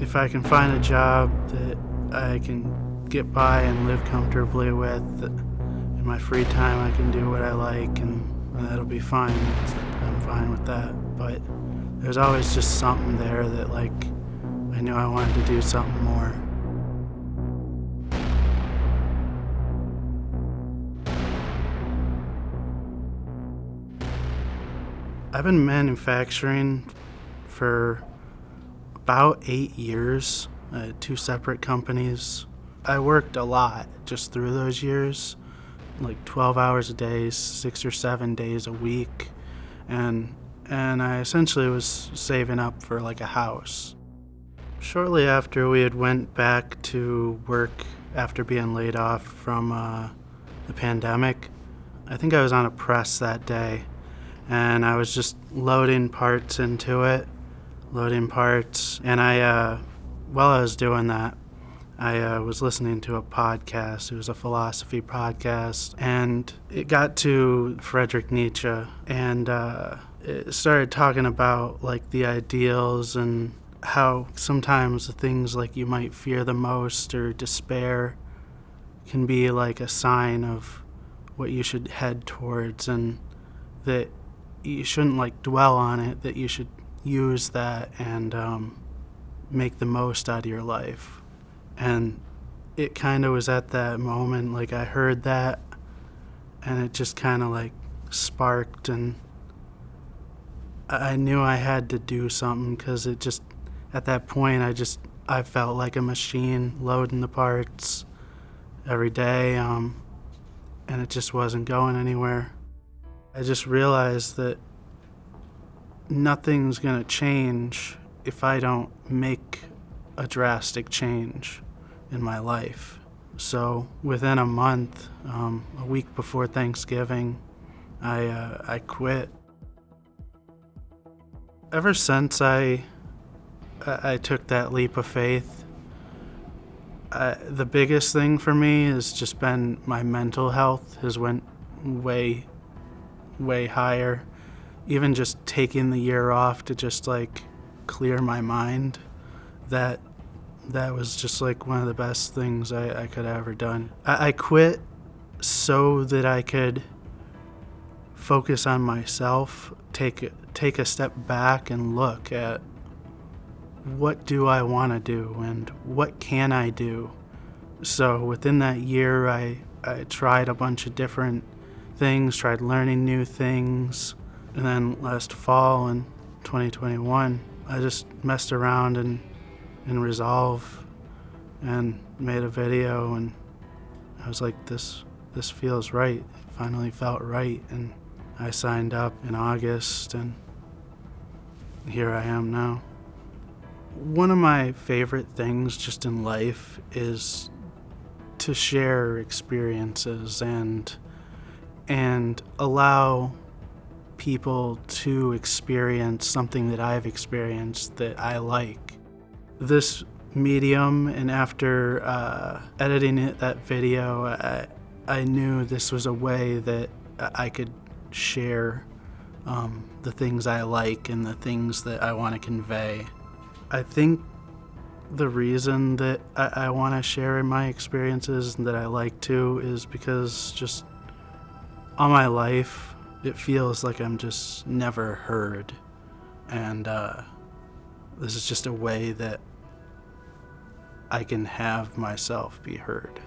If I can find a job that I can get by and live comfortably with, in my free time I can do what I like, and that'll be fine. I'm fine with that. But there's always just something there that, like, I knew I wanted to do something more. I've been manufacturing for about 8 years, 2 separate companies. I worked a lot just through those years, like 12 hours a day, 6 or 7 days a week, and I essentially was saving up for like a house. Shortly after we had went back to work after being laid off from the pandemic, I think I was on a press that day, and I was just loading parts into it, and while I was doing that, I was listening to a podcast. It was a philosophy podcast, and it got to Friedrich Nietzsche, and it started talking about like the ideals and how sometimes the things like you might fear the most or despair can be like a sign of what you should head towards, and that you shouldn't like dwell on it, that you should use that and make the most out of your life. And it kind of was at that moment, like I heard that, and it just kind of like sparked, and I knew I had to do something, because it just, at that point, I felt like a machine loading the parts every day, and it just wasn't going anywhere. I just realized that nothing's gonna change if I don't make a drastic change in my life. So within a month, a week before Thanksgiving, I quit. Ever since I took that leap of faith, the biggest thing for me has just been my mental health has went way higher. Even just taking the year off to just like clear my mind, that was just like one of the best things I could have ever done. I quit so that I could focus on myself, take a step back and look at what do I want to do and what can I do. So within that year, I tried a bunch of different things, tried learning new things, and then last fall in 2021, I just messed around in Resolve and made a video, and I was like, this feels right. It finally felt right, and I signed up in August, and here I am now. One of my favorite things just in life is to share experiences and allow people to experience something that I've experienced that I like. This medium, and after editing that video, I knew this was a way that I could share the things I like and the things that I want to convey. I think the reason that I want to share my experiences and that I like to is because just all my life, it feels like I'm just never heard, and this is just a way that I can have myself be heard.